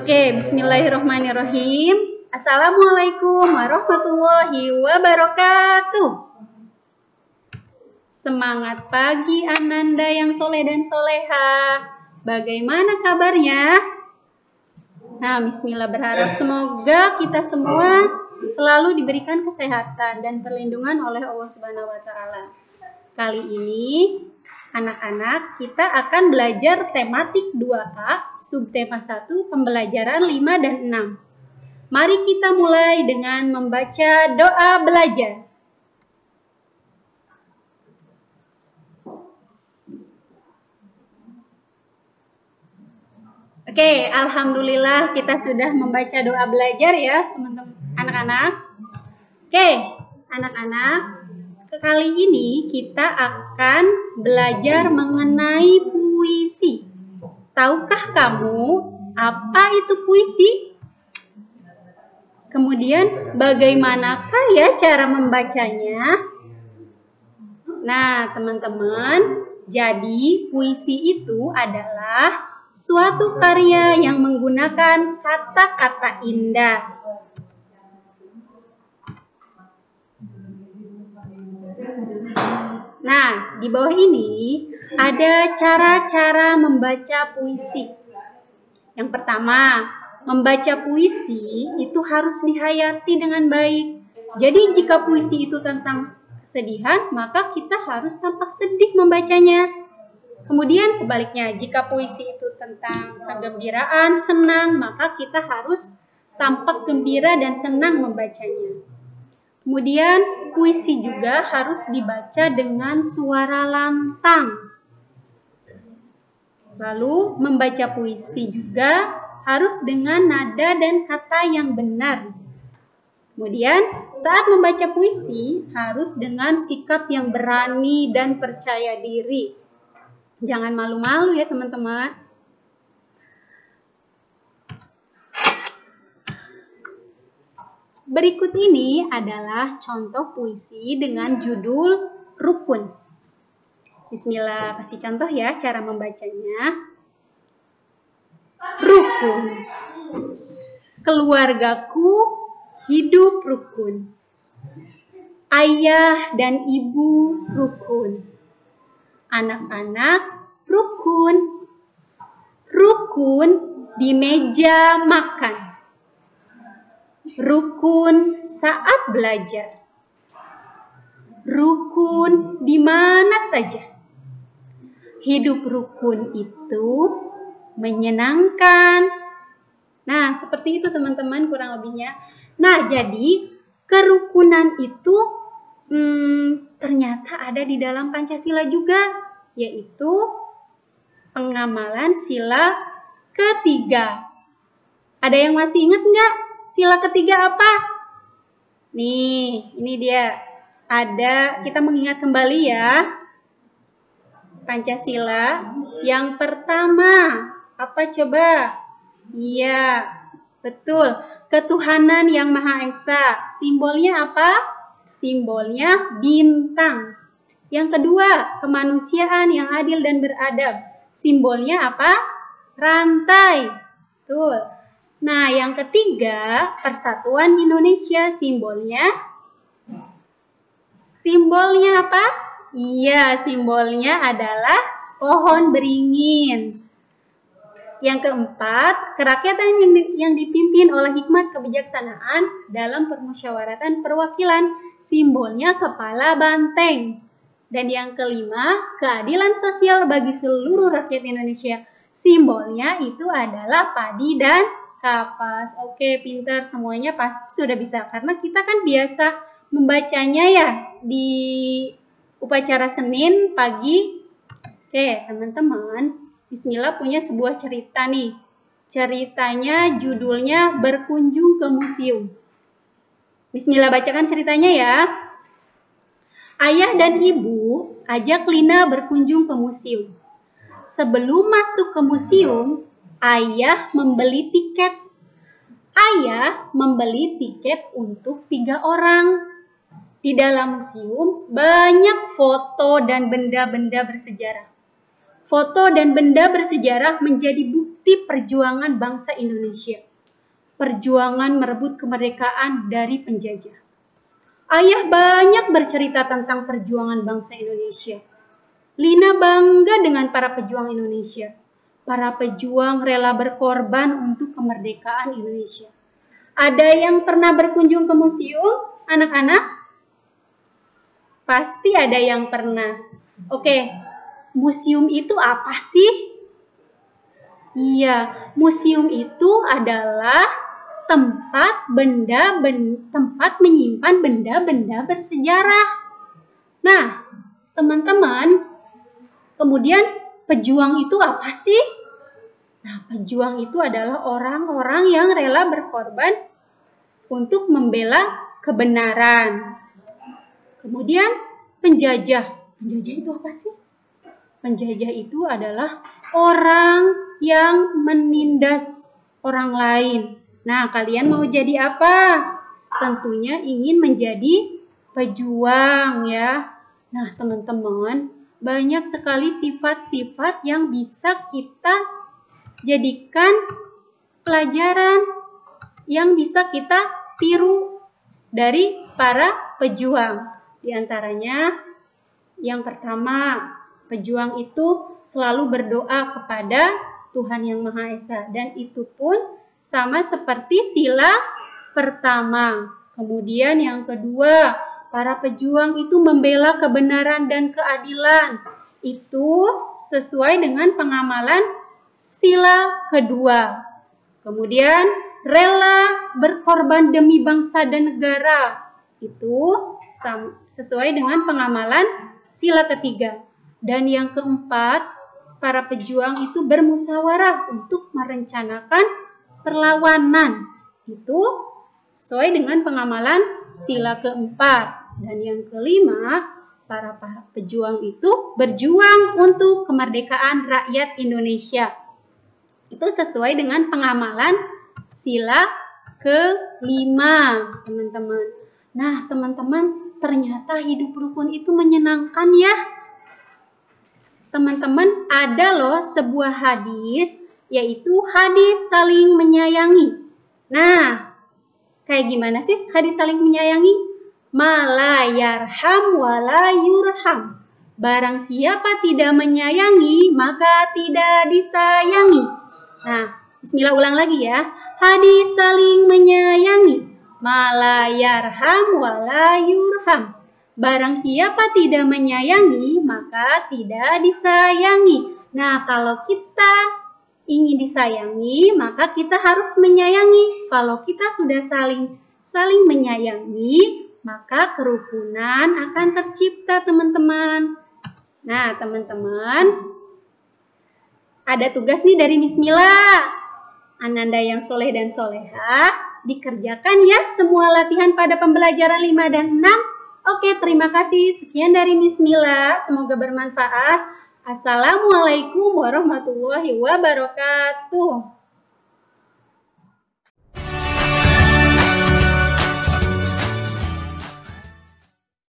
Oke, bismillahirrahmanirrahim. Assalamualaikum warahmatullahi wabarakatuh. Semangat pagi Ananda yang soleh dan soleha. Bagaimana kabarnya? Nah, bismillah, berharap semoga kita semua selalu diberikan kesehatan dan perlindungan oleh Allah Subhanahu wa taala. Kali ini anak-anak, kita akan belajar tematik 2A, subtema 1, pembelajaran 5 dan 6. Mari kita mulai dengan membaca doa belajar. Oke, alhamdulillah kita sudah membaca doa belajar ya, teman-teman anak-anak. Oke, anak-anak, kali ini kita akan belajar mengenai puisi. Tahukah kamu apa itu puisi? Kemudian bagaimanakah ya cara membacanya? Nah, teman-teman, jadi puisi itu adalah suatu karya yang menggunakan kata-kata indah. Nah, di bawah ini ada cara-cara membaca puisi. Yang pertama, membaca puisi itu harus dihayati dengan baik. Jadi jika puisi itu tentang kesedihan, maka kita harus tampak sedih membacanya. Kemudian sebaliknya, jika puisi itu tentang kegembiraan, senang, maka kita harus tampak gembira dan senang membacanya. Kemudian puisi juga harus dibaca dengan suara lantang. Lalu membaca puisi juga harus dengan nada dan kata yang benar. Kemudian saat membaca puisi harus dengan sikap yang berani dan percaya diri. Jangan malu-malu ya teman-teman. Berikut ini adalah contoh puisi dengan judul Rukun. Bismillah, kasih contoh ya cara membacanya. Rukun. Keluargaku hidup rukun. Ayah dan ibu rukun. Anak-anak rukun. Rukun di meja makan. Rukun saat belajar. Rukun di mana saja. Hidup rukun itu menyenangkan. Nah, seperti itu teman-teman kurang lebihnya. Nah, jadi kerukunan itu ternyata ada di dalam Pancasila juga, yaitu pengamalan sila ketiga. Ada yang masih ingat nggak? Sila ketiga apa? Nih, ini dia. Ada, kita mengingat kembali ya. Pancasila. Yang pertama, apa coba? Iya, betul. Ketuhanan yang Maha Esa. Simbolnya apa? Simbolnya bintang. Yang kedua, kemanusiaan yang adil dan beradab. Simbolnya apa? Rantai. Betul. Nah, yang ketiga, persatuan Indonesia, simbolnya apa? Iya, simbolnya adalah pohon beringin. Yang keempat, kerakyatan yang dipimpin oleh hikmat kebijaksanaan dalam permusyawaratan perwakilan, simbolnya kepala banteng. Dan yang kelima, keadilan sosial bagi seluruh rakyat Indonesia, simbolnya itu adalah padi dan kapas. Oke, pintar, semuanya pasti sudah bisa. Karena kita kan biasa membacanya ya di upacara Senin pagi. Oke, teman-teman, bismillah punya sebuah cerita nih. Ceritanya judulnya Berkunjung ke Museum. Bismillah bacakan ceritanya ya. Ayah dan ibu ajak Lina berkunjung ke museum. Sebelum masuk ke museum, ayah membeli tiket. Ayah membeli tiket untuk 3 orang. Di dalam museum banyak foto dan benda-benda bersejarah. Foto dan benda bersejarah menjadi bukti perjuangan bangsa Indonesia. Perjuangan merebut kemerdekaan dari penjajah. Ayah banyak bercerita tentang perjuangan bangsa Indonesia. Lina bangga dengan para pejuang Indonesia. Para pejuang rela berkorban untuk kemerdekaan Indonesia. Ada yang pernah berkunjung ke museum, anak-anak? Pasti ada yang pernah. Oke, museum itu apa sih? Iya, museum itu adalah tempat menyimpan benda-benda bersejarah. Nah, teman-teman, kemudian pejuang itu apa sih? Nah, pejuang itu adalah orang-orang yang rela berkorban untuk membela kebenaran. Kemudian penjajah. Penjajah itu apa sih? Penjajah itu adalah orang yang menindas orang lain. Nah, kalian mau jadi apa? Tentunya ingin menjadi pejuang ya. Nah, teman-teman, banyak sekali sifat-sifat yang bisa kita jadikan pelajaran yang bisa kita tiru dari para pejuang. Di antaranya, yang pertama, pejuang itu selalu berdoa kepada Tuhan Yang Maha Esa. Dan itu pun sama seperti sila pertama. Kemudian yang kedua, para pejuang itu membela kebenaran dan keadilan. Itu sesuai dengan pengamalan sila kedua. Kemudian rela berkorban demi bangsa dan negara. Itu sesuai dengan pengamalan sila ketiga. Dan yang keempat, para pejuang itu bermusyawarah untuk merencanakan perlawanan. Itu sesuai dengan pengamalan sila keempat. Dan yang kelima, para pejuang itu berjuang untuk kemerdekaan rakyat Indonesia. Itu sesuai dengan pengamalan sila kelima, teman-teman. Nah, teman-teman, ternyata hidup rukun itu menyenangkan ya. Teman-teman, ada loh sebuah hadis, yaitu hadis saling menyayangi. Nah, kayak gimana sih hadis saling menyayangi? Mala yarham wala yurham. Barang siapa tidak menyayangi, maka tidak disayangi. Nah, bismillah, ulang lagi ya. Hadis saling menyayangi. Mala yarham wala yurham. Barang siapa tidak menyayangi, maka tidak disayangi. Nah, kalau kita ingin disayangi, maka kita harus menyayangi. Kalau kita sudah saling menyayangi, maka kerukunan akan tercipta, teman-teman. Nah, teman-teman, ada tugas nih dari Miss Mila. Ananda yang soleh dan solehah, dikerjakan ya semua latihan pada pembelajaran 5 dan 6. Oke, terima kasih. Sekian dari Miss Mila. Semoga bermanfaat. Assalamualaikum warahmatullahi wabarakatuh.